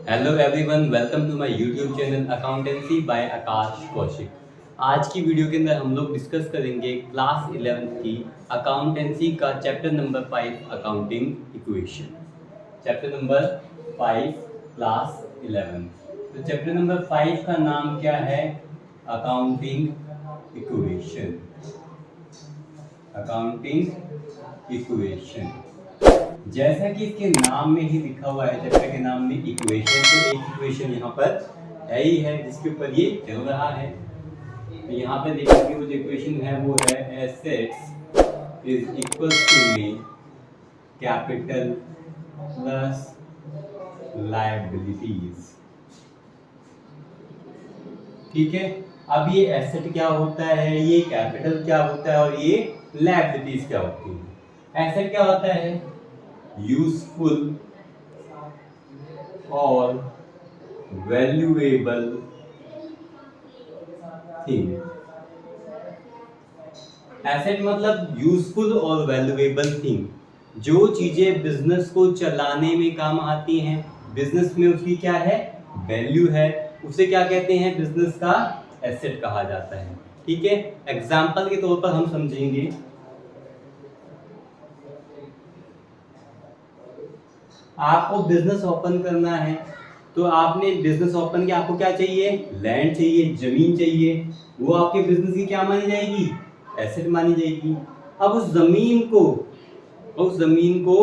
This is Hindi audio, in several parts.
Hello everyone, welcome to my YouTube channel accountancy by Akash Kaushik. आज की वीडियो के अंदर हम लोग डिस्कस करेंगे क्लास 11th की अकाउंटेंसी का chapter number 5 accounting equation. Chapter number 5 class 11। तो चैप्टर नंबर 5 का नाम क्या है? Accounting equation. अकाउंटिंग इक्वेशन जैसा कि इसके नाम में ही लिखा हुआ है, चैप्टर के नाम में इक्वेशन, तो एक इक्वेशन यहाँ पर है ही है जिसके ऊपर ये चल रहा है। तो यहाँ पे देखिए वो जो इक्वेशन है वो है एसेट्स इज इक्वल टू में कैपिटल प्लस लायबिलिटीज। ठीक है, अब ये एसेट क्या होता है, ये कैपिटल क्या होता है और ये लायबिलिटीज क्या होती है। एसेट क्या होता है? यूजफुल और वैल्यूएबल थिंग। एसेट मतलब यूजफुल और वैल्यूएबल थिंग, जो चीजें बिजनेस को चलाने में काम आती हैं, बिजनेस में उसकी क्या है, वैल्यू है, उसे क्या कहते हैं, बिजनेस का एसेट कहा जाता है। ठीक है, एग्जाम्पल के तौर पर हम समझेंगे। आपको बिजनेस ओपन करना है, तो आपने बिजनेस ओपन किया, आपको क्या चाहिए, लैंड चाहिए, जमीन चाहिए, वो आपके बिजनेस की क्या मानी जाएगी, एसेट मानी जाएगी। अब उस जमीन को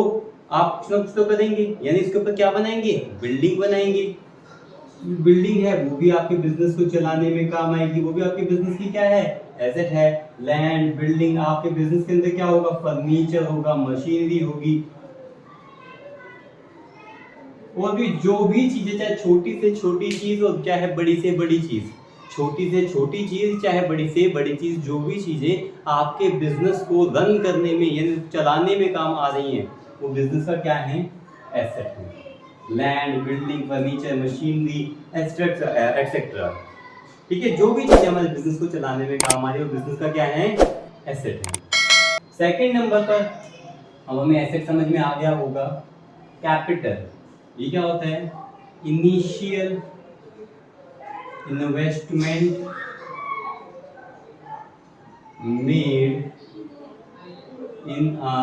आप कुछ ना कुछ तो करेंगे, यानी इसके ऊपर क्या बनाएंगे, बिल्डिंग बनाएंगे। बिल्डिंग है वो भी आपके बिजनेस को चलाने में काम आएगी, वो भी आपके बिजनेस की क्या है, एसेट है। लैंड, बिल्डिंग, आपके बिजनेस के अंदर क्या होगा, फर्नीचर होगा, मशीनरी होगी, और भी जो भी चीजें, चाहे छोटी से छोटी चीज और चाहे बड़ी से बड़ी चीज, छोटी से छोटी चीज चाहे बड़ी से बड़ी चीज, जो भी चीजें आपके बिजनेस को रन करने में यानी चलाने में काम आ रही हैं, वो बिजनेस का क्या है, एसेट है। Land, building, furniture, machinery, etcetera. ठीक है, जो भी चीजें हमारे बिजनेस को चलाने में काम आ रही है वो बिजनेस का क्या है, एसेट है। सेकेंड नंबर पर अब हमें एसेट समझ में आ गया होगा, कैपिटल। ये क्या होता है, initial investment made in a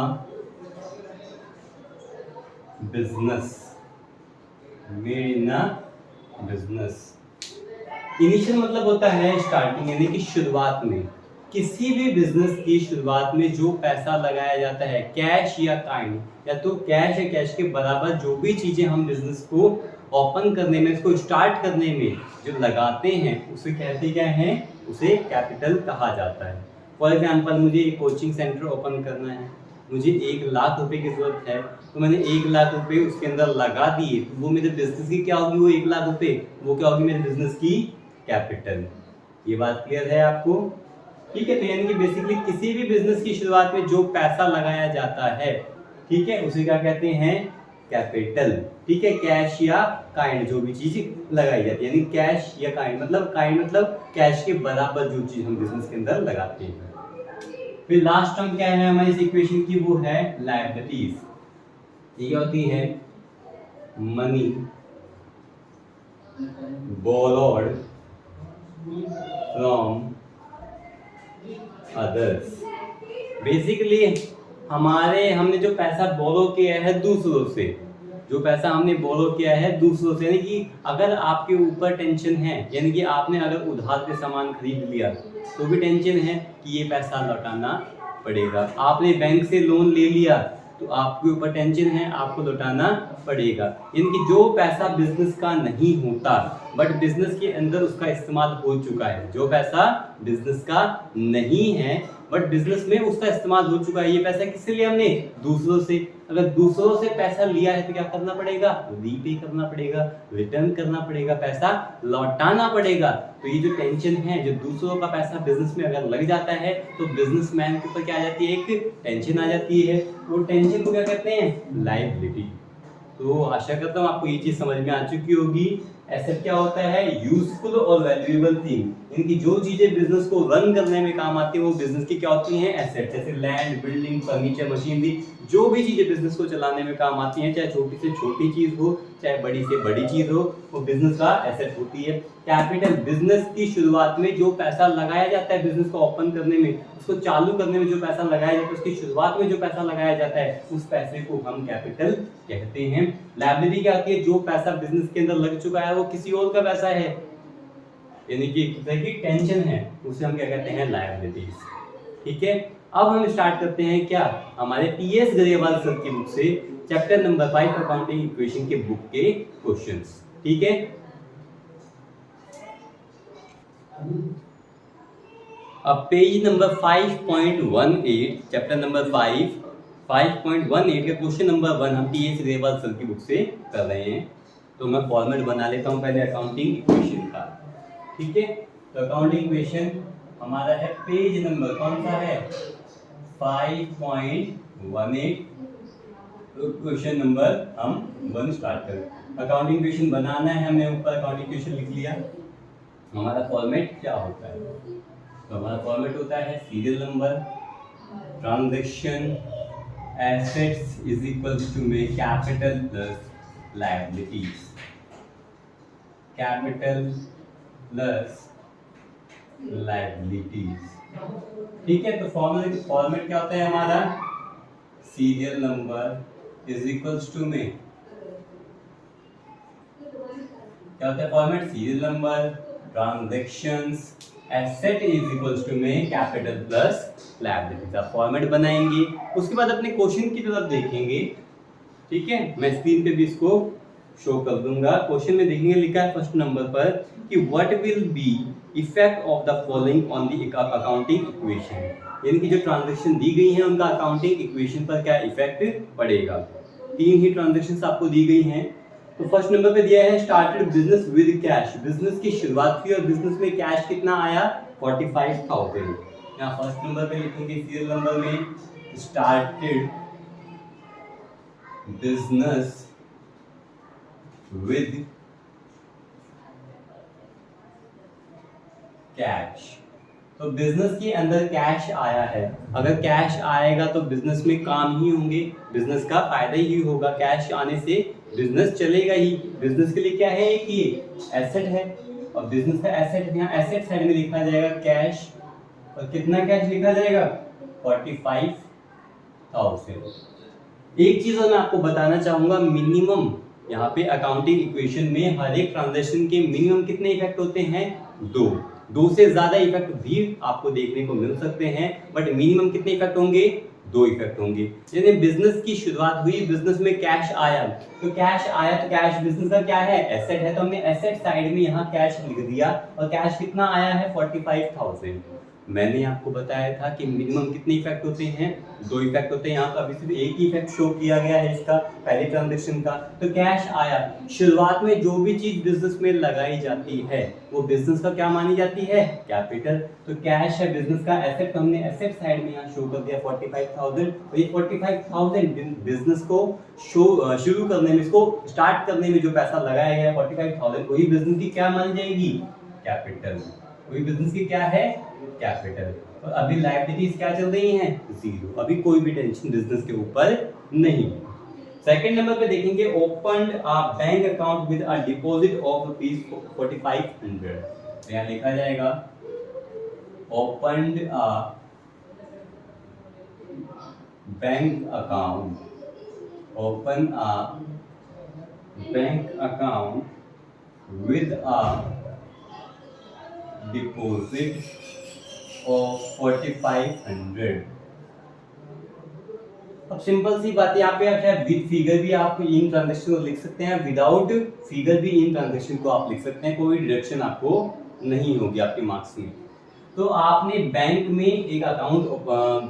business, made in a business. Initial मतलब होता है स्टार्टिंग, यानी कि शुरुआत में, किसी भी बिजनेस की शुरुआत में जो पैसा लगाया जाता है, कैश या काइंड, या तो कैश या कैश के बराबर जो भी चीजें हम बिजनेस को ओपन करने में, इसको स्टार्ट करने में जो लगाते हैं, उसे कहते क्या हैं, उसे कैपिटल कहा जाता है। फॉर एग्जांपल, मुझे एक कोचिंग सेंटर ओपन करना है, मुझे 1,00,000 रुपए की जरूरत है, तो मैंने 1,00,000 रुपए उसके अंदर लगा दिए, तो वो मेरे बिजनेस की क्या होगी, वो 1,00,000 रुपए वो क्या होगी, मेरे बिजनेस की कैपिटल। ये बात क्लियर है आपको? ठीक है, तो यानी कि बेसिकली किसी भी बिजनेस की शुरुआत में जो पैसा लगाया जाता है, ठीक है, उसे क्या कहते हैं, कैपिटल। ठीक है, कैश या काइंड जो भी चीज लगाई जाती है, यानी कैश या काइंड मतलब कैश के बराबर जो चीज हम बिजनेस के अंदर लगाते हैं। फिर लास्ट टर्म क्या है हमारी इस इक्वेशन की, वो है लायबिलिटीज। ये क्या होती है, money borrowed from others. Basically हमने जो पैसा बोरो किया है दूसरों से, जो पैसा हमने बोरो किया है दूसरों से, यानी कि अगर आपके ऊपर टेंशन है, यानी कि आपने अगर उधार पे सामान खरीद लिया तो भी टेंशन है कि ये पैसा लौटाना पड़ेगा। आपने बैंक से लोन ले लिया तो आपके ऊपर टेंशन है, आपको लौटाना पड़ेगा। यानी कि जो पैसा बिजनेस का नहीं होता बट बिजनेस के अंदर उसका इस्तेमाल हो चुका है, जो पैसा बिजनेस का नहीं है बट बिजनेस में उसका इस्तेमाल हो चुका है, ये पैसा किससे लिया हमने, दूसरों से। अगर दूसरों से पैसा लिया है तो क्या करना पड़ेगा, रीपे करना पड़ेगा, रिटर्न करना पड़ेगा, पैसा लौटाना पड़ेगा। तो ये जो टेंशन है, जो दूसरों का पैसा बिजनेस में अगर लग जाता है तो बिजनेसमैन के ऊपर क्या आ जाती है, एक टेंशन आ जाती है। वो टेंशन को क्या कहते हैं, लायबिलिटी। तो आशा करता हूँ आपको ये चीज समझ में आ चुकी होगी। एसेट क्या होता है, यूजफुल और वैल्यूएबल थिंग, इनकी जो चीजें बिजनेस को रन करने में काम आती है वो बिजनेस की क्या होती हैं, एसेट। जैसे लैंड, बिल्डिंग, फर्नीचर, मशीनरी, जो भी चीजें बिजनेस को चलाने में काम आती हैं, चाहे छोटी से छोटी चीज हो चाहे बड़ी से बड़ी चीज हो, वो बिजनेस का एसेट होती है। कैपिटल, बिजनेस की शुरुआत में जो पैसा लगाया जाता है बिजनेस को ओपन करने में, उसको चालू करने में जो पैसा लगाया जाता है, उसकी शुरुआत में जो पैसा लगाया जाता है, उस पैसे को हम कैपिटल कहते हैं। लायबिलिटी क्या आती है, जो पैसा बिजनेस के अंदर लग चुका है वो किसी और का पैसा है, यानी कि एक तरह की टेंशन है, उसे हम क्या कहते हैं, लायबिलिटीज। ठीक है, अब हम स्टार्ट करते हैं क्या, हमारे टीएस गरेवाल सर की बुक से चैप्टर नंबर 5 अकाउंटिंग इक्वेशन के बुक के क्वेश्चंस। ठीक है, अब पेज नंबर 5.18, चैप्टर नंबर 5.18 का क्वेश्चन नंबर 1 हम टीएस गरेवाल सर की बुक से कर रहे हैं। तो मैं फॉर्मेट बना लेता हूं पहले अकाउंटिंग इक्वेशन का। ठीक है, तो अकाउंटिंग इक्वेशन हमारा है पेज नंबर कौन सा है, 5.18। तो क्वेश्चन नंबर हम 1 स्टार्ट करें। अकाउंटिंग इक्वेशन बनाना है, हमने ऊपर अकाउंटिंग इक्वेशन लिख लिया। हमारा फॉर्मेट क्या होता है, तो हमारा फॉर्मेट होता है serial number, transaction, assets is equal to में capital plus liabilities, capital plus liabilities. ठीक है, तो फॉर्मेट क्या होता है हमारा, serial number is equals to में क्या होता है format, serial number, transactions, asset is equals to में कैपिटल प्लस लायबिलिटीज। आप फॉर्मेट बनाएंगे, उसके बाद अपने क्वेश्चन की तरफ देखेंगे। ठीक है, मैं स्क्रीन पे भी इसको शो कर दूंगा। क्वेश्चन में देखेंगे लिखा है फर्स्ट नंबर पर कि what will be effect of the following on the accounting equation, यानी कि जो ट्रांजैक्शन दी गई है उनका अकाउंटिंग इक्वेशन पर क्या इफेक्ट पड़ेगा। 3 ही ट्रांजैक्शंस आपको दी गई हैं। तो फर्स्ट नंबर पे दिया है started business with cash, business की शुरुआत की और बिजनेस में कैश कितना आया, 45,000। यहाँ फर्स्ट नंबर पे लिखेंगे सीरियल नंबर में स्टार्टेड बिजनेस विद कैश। तो बिजनेस के अंदर कैश आया है, अगर कैश आएगा तो बिजनेस में काम ही होंगे, बिजनेस का फायदा ही होगा, कैश आने से बिजनेस चलेगा ही। बिजनेस के लिए क्या है कि एसेट है, और बिजनेस का एसेट यहाँ एसेट साइड में लिखा जाएगा कैश, और कितना कैश लिखा जाएगा, 45,000। एक चीज मैं आपको बताना चाहूंगा, मिनिमम यहाँ पे अकाउंटिंग इक्वेशन में हर एक ट्रांजैक्शन के मिनिमम कितने इफेक्ट होते हैं, 2 से ज्यादा इफेक्ट भी आपको देखने को मिल सकते हैं, बट मिनिमम कितने इफेक्ट होंगे, 2 इफेक्ट होंगे। यानी बिजनेस की शुरुआत हुई, बिजनेस में कैश आया, तो कैश आया तो कैश बिजनेस का क्या है, एसेट है, तो हमने एसेट साइड में यहाँ कैश लिख दिया, और कैश कितना आया है, 45,000। मैंने आपको बताया था कि मिनिमम कितने इफेक्ट होते हैं, 2 इफेक्ट होते हैं। यहाँ तो अभी सिर्फ एक ही इफेक्ट शो किया गया है इसका, पहले ट्रांजैक्शन का। तो कैश आया, शुरुआत में जो भी चीज बिजनेस में लगाई जाती है वो बिजनेस का क्या मानी जाती है, कैपिटल। तो कैश है बिजनेस का एसेट, तो हमने एसेट साइड में यहाँ शो कर दिया 45,000। और ये 45,000 बिजनेस को शुरू करने में, इसको स्टार्ट करने में जो पैसा लगाया गया है 45,000, वही बिजनेस की क्या मानी जाएगी, कैपिटल। वही बिजनेस की क्या है, कैपिटल। और अभी लायबिलिटीज क्या चल रही हैं, 0। अभी कोई भी टेंशन बिजनेस के ऊपर नहीं। सेकंड नंबर पे देखेंगे opened a bank account with a deposit of ₹4500। तो यहाँ लिखा जाएगा opened a bank account, open a bank account with a deposit of 4500। अब सिंपल सी बात है, यहाँ पे आप चाहे विद फिगर भी आप इन ट्रांजैक्शन को लिख सकते हैं, विदाउट फिगर भी इन ट्रांजैक्शन को आप लिख सकते हैं, कोई डिडक्शन आपको नहीं होगी आपके मार्क्स में। तो आपने बैंक में एक अकाउंट,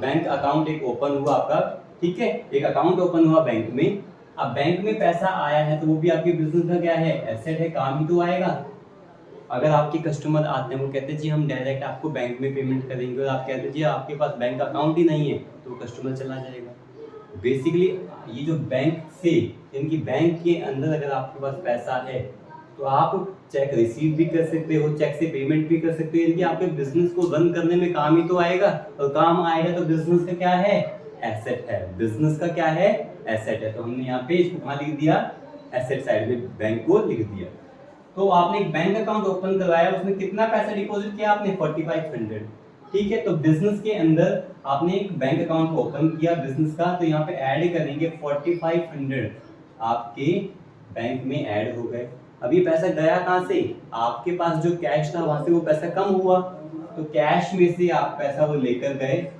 बैंक अकाउंट एक ओपन हुआ आपका, ठीक है, एक अकाउंट ओपन हुआ बैंक में। अब बैंक में पैसा आया है तो वो भी आपके बिजनेस का क्या है, एसेट है, काम ही तो आएगा। अगर आपके कस्टमर आते हैं, वो कहते हैं जी हम डायरेक्ट आपको बैंक में पेमेंट करेंगे, और आप कहते हैं जी आपके पास बैंक अकाउंट ही नहीं है, तो कस्टमर चला जाएगा। बेसिकली ये जो बैंक से, इनकी बैंक के अंदर अगर आपके पास पैसा है तो तो आप चेक रिसीव भी कर सकते हो, चेक से पेमेंट भी कर सकते हो, यानी कि आपके बिजनेस को रन करने में काम ही तो आएगा, और काम आएगा तो बिजनेस का क्या है, एसेट है। बिजनेस का क्या है, एसेट है। तो हमने यहाँ पे इसको कहाँ लिख दिया, एसेट साइड में बैंक को लिख दिया। तो आपने एक बैंक अकाउंट ओपन करवाया, उसमें कितना पैसा डिपॉजिट किया आपने, 4500, ठीक है। तो बिजनेस के अंदर आपने एक बैंक अकाउंट ओपन किया बिजनेस का, तो यहाँ पे ऐड करेंगे 4500 आपके बैंक में ऐड हो गए। अब ये पैसा गया कहाँ से, आपके पास जो कैश था वहां से वो पैसा कम हुआ, तो कैश में से आप पैसा वो लेकर गए,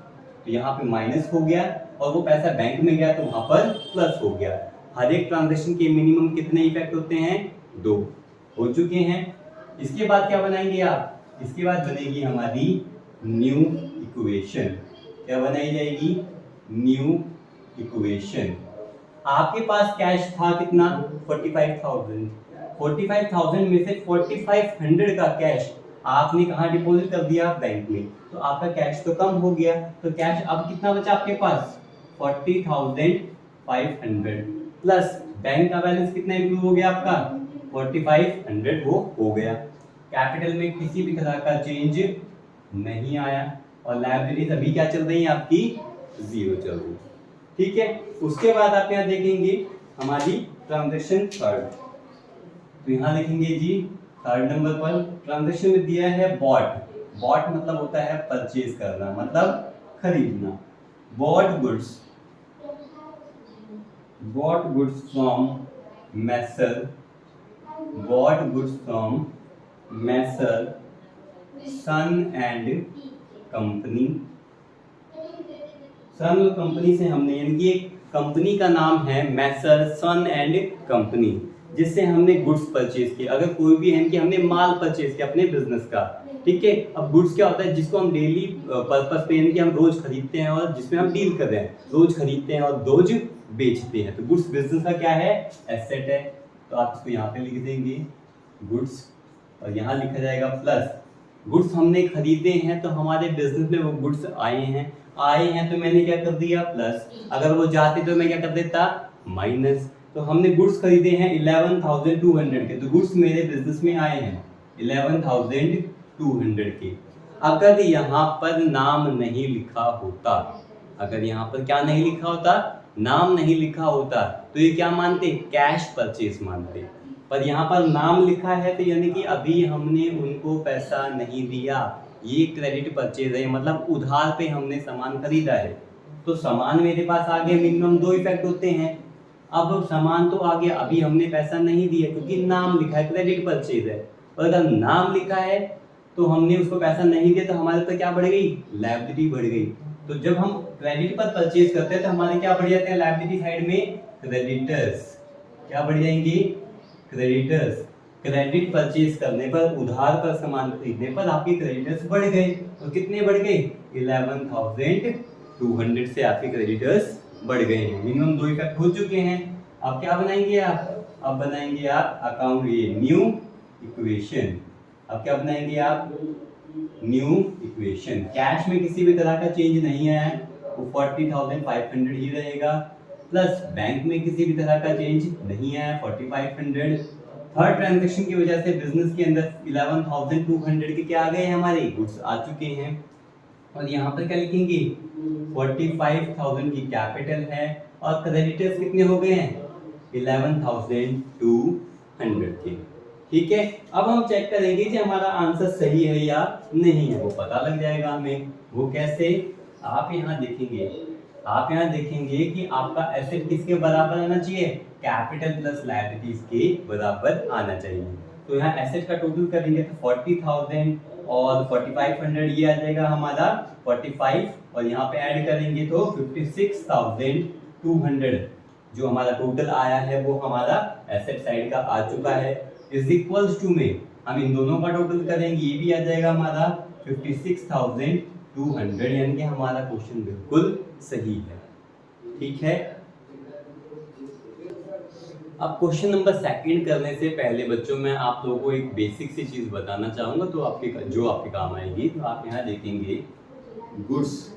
तो यहाँ पे माइनस हो गया, और वो पैसा बैंक में गया तो वहां पर प्लस हो गया। हर एक ट्रांजेक्शन के मिनिमम कितने इफेक्ट होते हैं, 2 हो चुके हैं। इसके बाद क्या बनाएंगे आप, इसके बाद बनेगी हमारी न्यू इक्वेशन। क्या बनाई जाएगी, न्यू इक्वेशन। आपके पास कैश था कितना, 45,000, 45,000 में से 4500 का कैश आपने कहाँ डिपॉजिट कर दिया, बैंक में, तो आपका कैश तो कम हो गया। तो कैश अब कितना बचा आपके पास, 40,500 प्लस बैंक का बैलेंस कितना इंप्रूव हो गया आपका, 4500 वो हो गया। कैपिटल में किसी भी तरह का चेंज नहीं आया, और लायबिलिटीज अभी क्या चल रही है आपकी, 0 चल रही है, ठीक है। उसके बाद आप यहाँ देखेंगे हमारी ट्रांजैक्शन थर्ड, तो यहाँ लिखेंगे जी थर्ड नंबर पर ट्रांजैक्शन में दिया है बॉट। बॉट मतलब होता है परचेज करना, मतलब खरीदना। Bought goods from messrs, bought goods from messrs son and company. Son और कंपनी से हमने, यानी कि एक कंपनी का नाम है मैसर सन एंड कंपनी, जिससे हमने गुड्स परचेज किए। अगर कोई भी है कि हमने माल परचेज किया अपने बिजनेस का, ठीक है। अब गुड्स क्या होता है, जिसको हम डेली पर्पस पे, यानी कि हम रोज खरीदते हैं और जिसमें हम डील कर रहे हैं, रोज खरीदते हैं और रोज बेचते हैं। तो गुड्स बिजनेस का क्या है, एसेट है। तो आप इसको यहाँ पे लिख देंगे गुड्स, और यहाँ लिखा जाएगा प्लस गुड्स हमने खरीदे हैं, तो हमारे बिजनेस में वो गुड्स आए हैं तो मैंने क्या कर दिया, प्लस। अगर वो जाते तो मैं क्या कर देता, माइनस। तो हमने गुड्स खरीदे हैं 11,200 के, तो गुड्स मेरे बिजनेस में आए हैं 11,200 के। अगर यहाँ पर नाम नहीं लिखा होता, अगर यहाँ पर क्या नहीं लिखा होता, नाम नहीं लिखा होता, तो ये क्या मानते, कैश परचेज मानते। पर यहाँ पर नाम लिखा है, तो यानी कि अभी हमने उनको पैसा नहीं दिया, ये क्रेडिट परचेज है, मतलब उधार पे हमने सामान खरीदा है। तो सामान मेरे पास आ गया, मिनिमम 2 इफेक्ट होते हैं। अब सामान तो आ गया, अभी हमने पैसा नहीं दिया क्योंकि नाम लिखा है, क्रेडिट परचेज है। और अगर नाम लिखा है तो हमने उसको पैसा नहीं दिया, तो हमारे पर क्या बढ़ गई, लायबिलिटी बढ़ गई। तो जब हम क्रेडिट पर परचेज करते हैं तो हमारे क्या बढ़ जाते हैं, लायबिलिटी साइड में क्रेडिटर्स। क्या बढ़ जाएंगे, क्रेडिटर्स। क्रेडिट परचेज करने पर, उधार पर सामान खरीदने पर आपके क्रेडिटर्स बढ़ गए। तो कितने बढ़ गए, 11,200 से आपके क्रेडिटर्स बढ़ गए हैं। मिनिमम 2 इफेक्ट हो चुके हैं। अब क्या बनाएंगे आप, अब बनाएंगे आप अकाउंट, ये न्यू इक्वेशन। अब क्या बनाएंगे आप, न्यू इक्वेशन। कैश में किसी भी तरह का चेंज नहीं आया, वो 40,500 ही रहेगा, प्लस बैंक में किसी भी तरह का चेंज नहीं आया, 4500। थर्ड ट्रांजैक्शन की वजह से बिजनेस के अंदर 11,200 के क्या आ गए, हमारे गुड्स आ चुके हैं। और यहाँ पर क्या लिखेंगे, 45,000 की कैपिटल है, और क्रेडिटर्स कितने हो गए हैं, 11,200 के, ठीक है। अब हम चेक करेंगे कि हमारा आंसर सही है या नहीं है, वो पता लग जाएगा हमें। वो कैसे, आप यहाँ देखेंगे कि आपका एसेट किसके बराबर आना चाहिए, कैपिटल प्लस लायबिलिटीज के बराबर आना चाहिए। तो यहाँ एसेट का टोटल करेंगे तो 40,000 और 4500, ये आ जाएगा हमारा 45, और यहाँ पे ऐड करेंगे तो 56,200 जो हमारा टोटल आया है, वो हमारा एसेट साइड का आ चुका है। इज इक्वल्स टू में हम इन दोनों का टोटल करेंगे, ये भी आ जाएगा हमारा 56,200, यानी कि हमारा क्वेश्चन बिल्कुल सही है, ठीक है। अब क्वेश्चन नंबर 2 करने से पहले बच्चों, मैं आप लोगों को एक बेसिक सी चीज बताना चाहूंगा, तो आपके काम आएगी। तो आप यहाँ देखेंगे गुड्स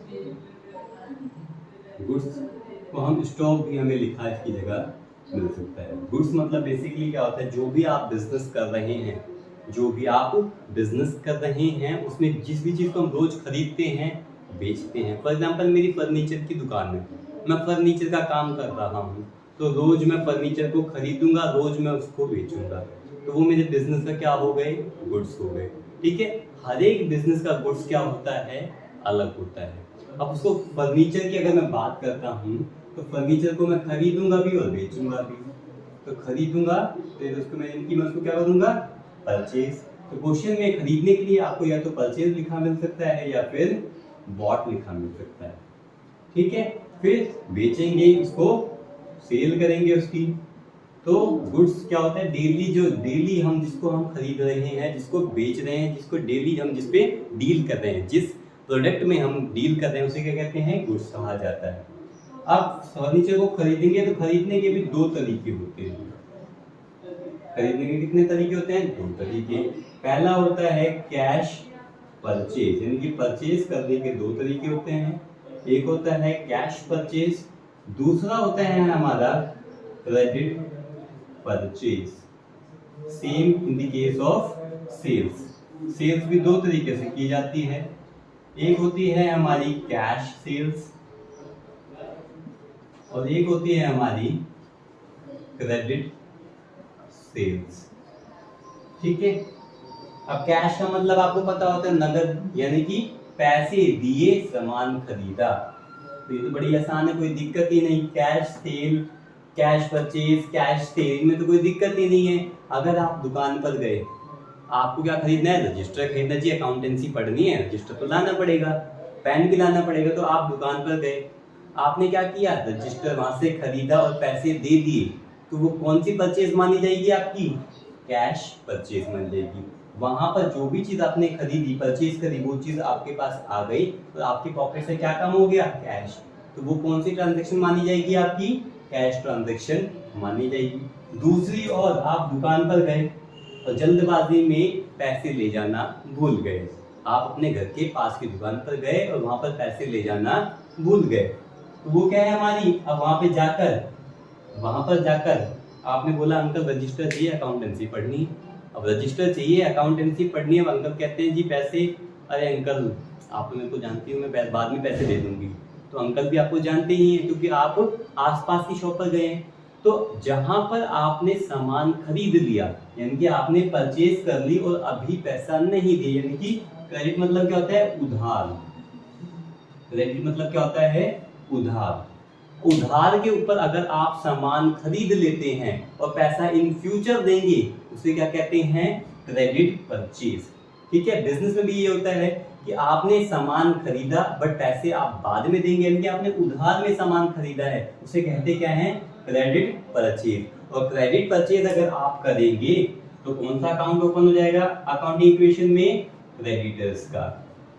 को हम स्टॉक भी हमें लिखा है इसकी जगह, मिल सकता है। गुड्स मतलब बेसिकली क्या होता है, जो भी आप बिजनेस कर रहे हैं, जो भी आप बिजनेस कर रहे हैं उसमें जिस भी चीज़ को हम रोज खरीदते हैं बेचते हैं। फॉर एग्जांपल मेरी फर्नीचर की दुकान है, मैं फर्नीचर का काम कर रहा हूँ, तो रोज मैं फर्नीचर को खरीदूंगा, रोज मैं उसको बेचूंगा, तो वो मेरे बिजनेस का क्या हो गए, गुड्स हो गए। ठीक है, हर एक बिजनेस का गुड्स क्या होता है, अलग होता है। अब उसको फर्नीचर की अगर मैं बात करता हूँ तो फर्नीचर को मैं खरीदूंगा भी और बेचूंगा भी। तो खरीदूंगा फिर उसको मैं उसको क्या करूंगा, परचेज। तो क्वेश्चन में खरीदने के लिए आपको या तो परचेज लिखा मिल सकता है या फिर बॉट लिखा मिल सकता है। ठीक है, फिर बेचेंगे उसको, सेल करेंगे उसकी। तो गुड्स क्या होता है, डेली हम जिसको हम खरीद रहे हैं, जिसको बेच रहे हैं, जिसको डेली हम जिस पे डील कर रहे हैं, जिस प्रोडक्ट में हम डील कर रहे हैं उसे क्या कहते हैं, गुड्स कहा जाता है। अब फर्नीचर को खरीदेंगे तो खरीदने के भी दो तरीके होते हैं। खरीदने के कितने तरीके होते हैं, दो तरीके। पहला होता है कैश परचेज, यानी कि परचेज करने के दो तरीके होते हैं। एक होता है कैश परचेज, दूसरा होता है हमारा credit purchase. Same in the case of sales. Sales भी दो तरीके से की जाती है, एक होती है हमारी कैश सेल्स और एक होती है हमारी क्रेडिट सेल्स। ठीक है, अब कैश का मतलब आपको पता होता है नगद, यानी कि पैसे दिए सामान खरीदा। तो ये तो बड़ी आसान है, कोई दिक्कत ही नहीं। Cash cell, cash purchase, cash cell में तो कोई दिक्कत ही नहीं है। अगर आप दुकान पर गए, आपको क्या खरीदना है, रजिस्टर खरीदना चाहिए, अकाउंटेंसी पढ़नी है, रजिस्टर तो लाना पड़ेगा, पेन भी लाना पड़ेगा। तो आप दुकान पर गए, आपने क्या किया, रजिस्टर वहां से खरीदा और पैसे दे दिए, तो वो कौन सी परचेज मानी जाएगी आपकी, कैश परचेज मानी जाएगी। वहां पर जो भी चीज आपने खरीदी, परचेज करी, वो चीज आपके पास आ गई, तो आपकी पॉकेट से क्या कम हो गया, कैश। तो वो कौन सी ट्रांजैक्शन मानी जाएगी आपकी, कैश ट्रांजैक्शन मानी जाएगी। दूसरी ओर आप दुकान पर गए और जल्दबाजी में पैसे ले जाना भूल गए। आप अपने घर के पास की दुकान पर गए और वहां पर पैसे ले जाना भूल गए, तो वो क्या है हमारी, अब वहां पर जाकर आपने बोला अंकल रजिस्टर चाहिए, अकाउंटेंसी पढ़नी है। अब रजिस्टर चाहिए, अकाउंटेंसी पढ़नी है, अंकल कहते हैं जी पैसे, अरे अंकल आप तो मेरे को जानती हो, मैं बाद में पैसे दे दूंगी। तो अंकल भी आपको जानते ही हैं क्योंकि आप आसपास की शॉप पर गए हैं। तो जहां पर आपने सामान खरीद लिया, यानी कि आपने परचेज कर ली और अभी पैसा नहीं दिया, यानी कि क्रेडिट मतलब क्या होता है, उधार। क्रेडिट मतलब क्या होता है, उधार। उधार के ऊपर अगर आप सामान खरीद लेते हैं और पैसा इन फ्यूचर देंगे, उसे क्या कहते हैं, क्रेडिट परचेज। ठीक है, बिजनेस में भी ये होता है कि आपने सामान खरीदा बट पैसे आप बाद में देंगे, यानी कि आपने उधार में सामान खरीदा है, उसे कहते क्या है, क्रेडिट परचेज। और क्रेडिट परचेज अगर आप करेंगे तो कौन सा अकाउंट ओपन हो जाएगा अकाउंटिंग इक्वेशन में, क्रेडिटर्स का,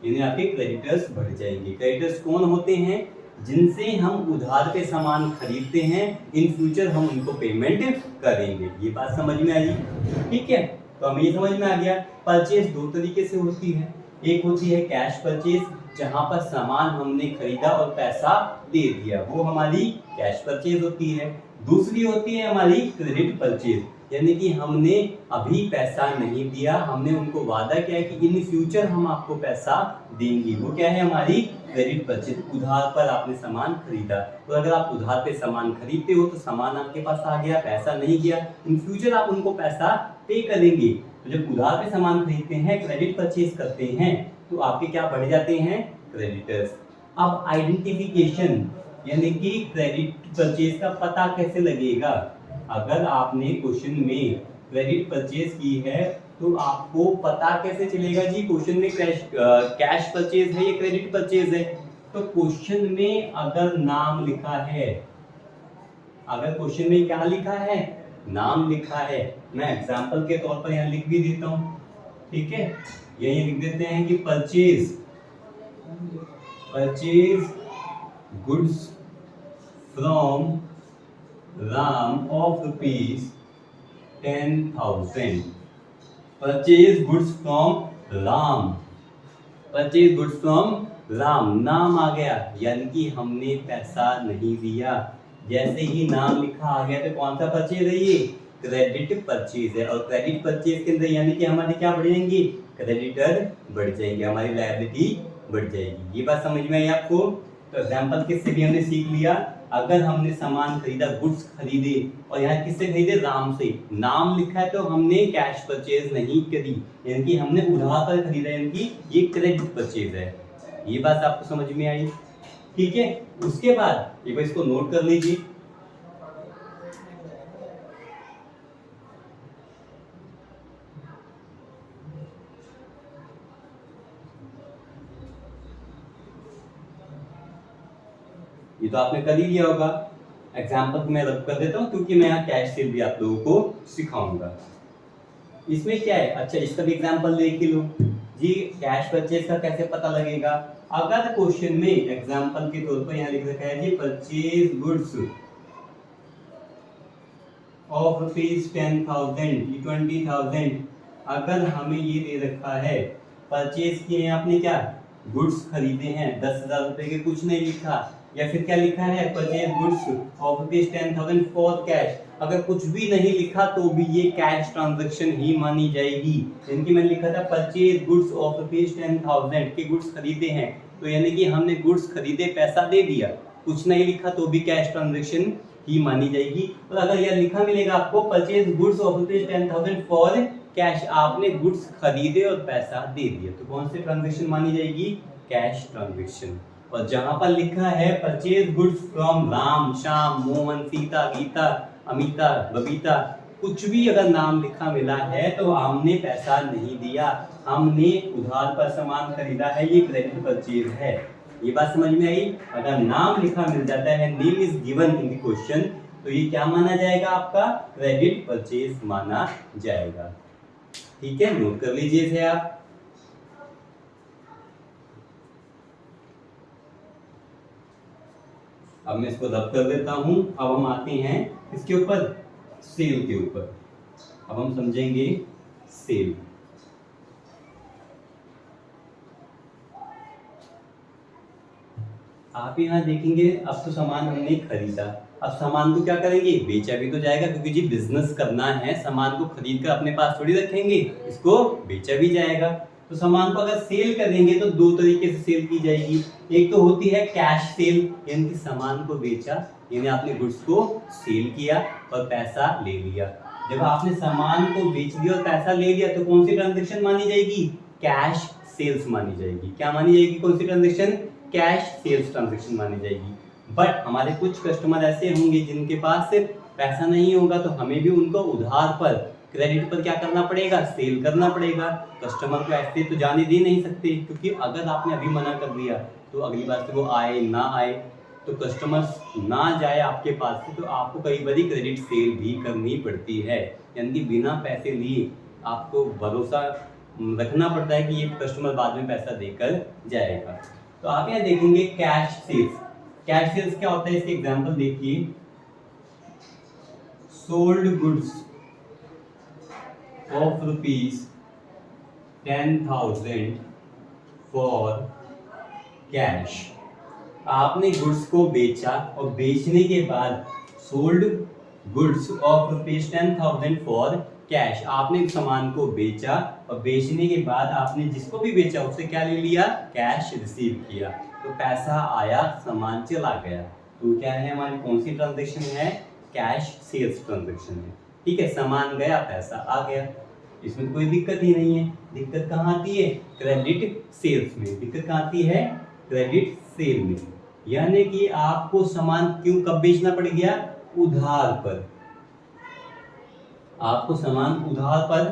यानी आपके क्रेडिटर्स बढ़ जाएंगे। क्रेडिटर्स कौन होते हैं, जिनसे हम उधार पे सामान खरीदते हैं, इन फ्यूचर हम उनको पेमेंट करेंगे। ये बात समझ में आई, ठीक है। तो हमें ये समझ में आ गया, परचेज दो तरीके से होती है। एक होती है कैश परचेज, जहां पर सामान हमने खरीदा और पैसा दे दिया, वो हमारी कैश परचेज होती है। दूसरी होती है हमारी क्रेडिट परचेज, यानी कि हमने अभी पैसा नहीं दिया, हमने उनको वादा किया कि इन फ्यूचर हम आपको पैसा देंगे, वो क्या है, हमारी क्रेडिट परचेज। उधार पर आपने सामान खरीदा, तो अगर आप उधार पे सामान खरीदते हो तो सामान आपके पास आ गया, पैसा नहीं गया, इन फ्यूचर आप उनको पैसा पे करेंगे। तो जब उधार पे सामान खरीदते हैं, क्रेडिट परचेज करते हैं, तो आपके क्या बढ़ जाते हैं, क्रेडिटर्स। अब आइडेंटिफिकेशन, यानी कि क्रेडिट परचेज का पता कैसे लगेगा। अगर आपने क्वेश्चन में क्रेडिट परचेज की है तो आपको पता कैसे चलेगा जी, क्वेश्चन में कैश परचेज है या क्रेडिट परचेज है। तो क्वेश्चन में अगर नाम लिखा है, अगर क्वेश्चन में क्या लिखा है, नाम लिखा है, मैं एग्जांपल के तौर पर यहाँ लिख भी देता हूँ, ठीक है। यही लिख देते हैं कि purchase goods from Ram of rupees 10,000। Purchase goods from Ram, purchase goods from Ram, नाम आ गया, यानी कि हमने पैसा नहीं दिया, जैसे ही नाम लिखा आ गया तो कौन सा परचेज है ये, क्रेडिट परचेज है। और क्रेडिट परचेज के अंदर यानी कि हमारे क्या बढ़ जाएंगे, क्रेडिटर बढ़ जाएंगे, हमारी लायबिलिटी बढ़ जाएगी। ये बात समझ में आई आपको। तो एग्जांपल किससे भी हमने सीख लिया, अगर हमने सामान खरीदा, गुड्स खरीदे, और यहाँ किससे खरीदे, राम से, नाम लिखा है तो हमने कैश परचेज नहीं करी, यानी कि हमने उधार पर खरीदा, यानी कि ये क्रेडिट परचेज है। ये बात आपको समझ में आई, ठीक है। उसके बाद एक बार इसको नोट कर लीजिए, ये तो आपने कर ही लिया होगा। एग्जाम्पल मैं रब कर देता हूँ क्योंकि मैं यहाँ कैश सेल भी आप लोगों को सिखाऊंगा। इसमें क्या है, अच्छा इसका भी एग्जाम्पल देख लो जी। कैश परचेज का कैसे पता लगेगा, अगर क्वेश्चन में एग्जाम्पल के तौर पर यहाँ लिख रखा है जी, परचेज गुड्स ऑफ रुपीज 10,000 20,000, अगर हमें ये दे रखा है, परचेज किए हैं आपने, क्या गुड्स खरीदे हैं 10,000 रुपए के, कुछ नहीं लिखा, या फिर क्या लिखा है, purchase goods of rupees 10,000 for cash, अगर कुछ भी नहीं लिखा तो भी ये कैश ट्रांजैक्शन ही मानी जाएगी। यानी कि मैंने लिखा था परचेज गुड्स ऑफ रुपीज 10,000 के गुड्स खरीदे हैं, तो यानी कि हमने गुड्स खरीदे, पैसा दे दिया, कुछ नहीं लिखा तो भी कैश ट्रांजैक्शन ही मानी जाएगी। और अगर यह लिखा मिलेगा आपको purchase goods of rupees 10,000 for cash, आपने गुड्स खरीदे और पैसा दे दिया, तो कौन सी ट्रांजैक्शन मानी जाएगी, कैश ट्रांजैक्शन। और जहां पर लिखा है purchase goods from Ram, Shyam, Mohan, Sita, Gita, Amita, Babita, कुछ भी अगर नाम लिखा मिला है तो हमने पैसा नहीं दिया, हमने उधार पर सामान खरीदा है, ये क्रेडिट परचेज है। ये बात समझ में आई। अगर नाम लिखा मिल जाता है, name is given in the question, तो ये क्या माना जाएगा, आपका क्रेडिट परचेज माना जाएगा। ठीक है, नोट कर लीजिए इसे आप। अब मैं इसको रब कर देता हूं। अब हम आते हैं इसके ऊपर, सेल के ऊपर। अब हम समझेंगे सेल। आप यहाँ देखेंगे, अब तो सामान हमने खरीदा, अब सामान को क्या करेंगे, बेचा भी तो जाएगा, क्योंकि जी बिजनेस करना है, सामान को खरीद कर अपने पास थोड़ी रखेंगे, इसको बेचा भी जाएगा। तो सामान को अगर सेल करेंगे तो दो तरीके से सेल की जाएगी। एक तो होती है कैश सेल, यानी कि सामान को बेचा, यानी आपने गुड्स को सेल किया और पैसा ले लिया। जब आपने सामान को बेच दिया और पैसा ले लिया तो कौन सी ट्रांजैक्शन मानी जाएगी, कैश सेल्स मानी जाएगी। क्या मानी जाएगी, कौन सी ट्रांजैक्शन, कैश सेल्स ट्रांजैक्शन मानी जाएगी। बट हमारे कुछ कस्टमर ऐसे होंगे जिनके पास पैसा नहीं होगा, तो हमें भी उनको उधार पर, क्रेडिट पर क्या करना पड़ेगा, सेल करना पड़ेगा। कस्टमर को ऐसे तो जाने दे नहीं सकते, क्योंकि अगर आपने अभी मना कर दिया तो अगली बार से वो आए ना आए, तो कस्टमर्स ना जाए आपके पास से, तो आपको कई बार क्रेडिट सेल भी करनी पड़ती है। यानी बिना पैसे लिए आपको भरोसा रखना पड़ता है कि ये कस्टमर बाद में पैसा देकर जाएगा। तो आप यहाँ देखेंगे कैश सेल्स। कैश सेल्स क्या होता है, इसके एग्जांपल देखिए, sold goods of rupees 10,000 for cash. आपने गुड्स को बेचा और बेचने के बाद, sold goods of rupees 10,000 for cash, आपने सामान को बेचा और बेचने के बाद आपने जिसको भी बेचा उससे क्या ले लिया, कैश रिसीव किया, तो पैसा आया, सामान चला गया। तो क्या है हमारी, कौन सी ट्रांजैक्शन है, कैश सेल्स ट्रांजैक्शन है। ठीक है, सामान गया, पैसा आ गया, इसमें कोई दिक्कत ही नहीं है। दिक्कत कहाँ आती है, क्रेडिट सेल्स में। दिक्कत कहाँ आती है, क्रेडिट सेल में। यानी कि आपको सामान क्यों, कब बेचना पड़ गया, उधार पर, आपको सामान उधार पर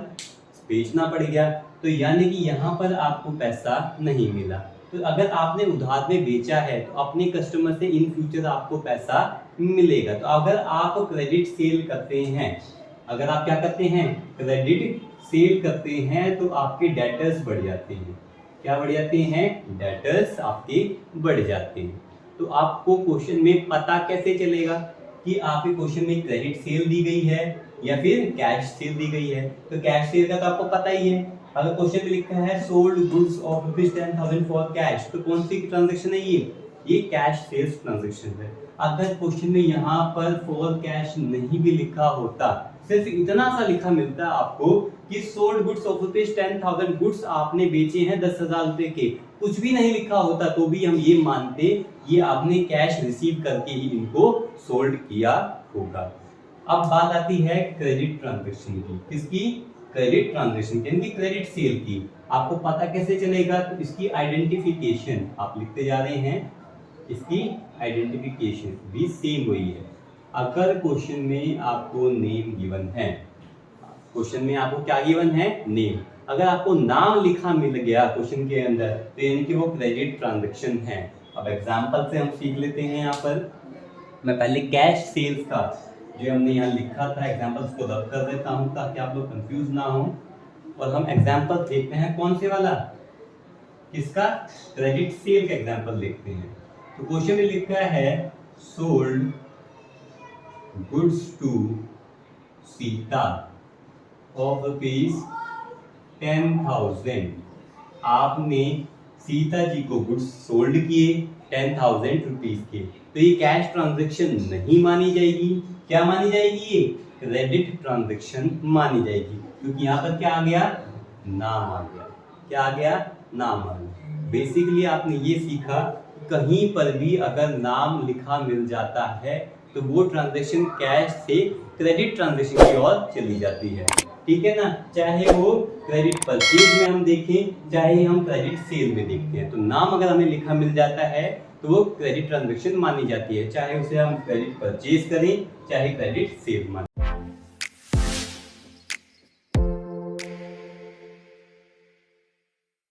बेचना पड़ गया, तो यानी कि यहाँ पर आपको पैसा नहीं मिला। तो अगर आपने उधार में बेचा है तो अपने कस्टमर से इन फ्यूचर आपको पैसा मिलेगा। तो अगर आप क्रेडिट सेल करते हैं, अगर आप क्या करते हैं, क्रेडिट सेल करते हैं, तो आपके डेटर्स बढ़ जाते हैं। क्या बढ़ जाते हैं, डेटर्स आपके बढ़ जाते हैं। तो आपको क्वेश्चन में पता कैसे चलेगा कि आपके क्वेश्चन में क्रेडिट सेल दी गई है या फिर कैश सेल दी गई है। तो कैश सेल का तो आपको पता ही है, अगर क्वेश्चन में लिखा है sold goods of rupees 10,000 for cash, तो कौन सी ट्रांजैक्शन है ये कैश सेल्स ट्रांजैक्शन है। अगर क्वेश्चन में यहाँ पर फॉर कैश नहीं भी लिखा होता, सिर्फ इतना सा लिखा मिलता आपको कि sold goods of rupees 10,000 goods आपने बेचे हैं 10,000 रुपए के, कुछ भी नहीं लिखा होता तो भी हम ये मानते ये आपने कैश रिसीव करके ही इनको सोल्ड किया होगा। अब बात आती है क्रेडिट ट्रांजैक्शन की। किसकी? क्रेडिट ट्रांजैक्शन की, यानी क्रेडिट सेल की। आपको पता कैसे चलेगा? तो इसकी आइडेंटिफिकेशन आप लिखते जा रहे हैं, इसकी आइडेंटिफिकेशन भी सेम वही है। अगर क्वेश्चन में आपको नेम गिवन है, क्वेश्चन में आपको क्या गिवन है? नेम। अगर आपको नाम लिखा मिल गया क्वेश्चन के अंदर तो यानी कि वो क्रेडिट ट्रांजैक्शन है। अब एग्जांपल से हम सीख लेते हैं। यहाँ पर मैं पहले कैश सेल्स का जो हमने यहाँ लिखा था एग्जांपल्स को रब कर देता हूँ ताकि आप लोग कंफ्यूज ना हो, और हम एग्जांपल देखते हैं कौन से वाला, किसका? क्रेडिट सेल का एग्जांपल देखते हैं। तो क्वेश्चन में लिखा है sold goods to Sita of rupees 10,000। आपने सीता जी को गुड्स सोल्ड किए 10,000 रुपीज के, तो ये कैश ट्रांजैक्शन नहीं मानी जाएगी। क्या मानी जाएगी? ये क्रेडिट ट्रांजैक्शन मानी जाएगी, क्योंकि यहाँ पर क्या आ गया? नाम आ गया। क्या आ गया? नाम आ गया। बेसिकली आपने ये सीखा कहीं पर भी अगर नाम लिखा मिल जाता है तो वो ट्रांजैक्शन कैश से क्रेडिट ट्रांजैक्शन की ओर चली जाती है। ठीक है ना? चाहे वो क्रेडिट परचेज में हम देखें, चाहे हम क्रेडिट सेल में देखते हैं, तो नाम अगर हमें लिखा मिल जाता है तो वो क्रेडिट ट्रांजैक्शन मानी जाती है, चाहे उसे हम क्रेडिट परचेज करें चाहे क्रेडिट सेल माने।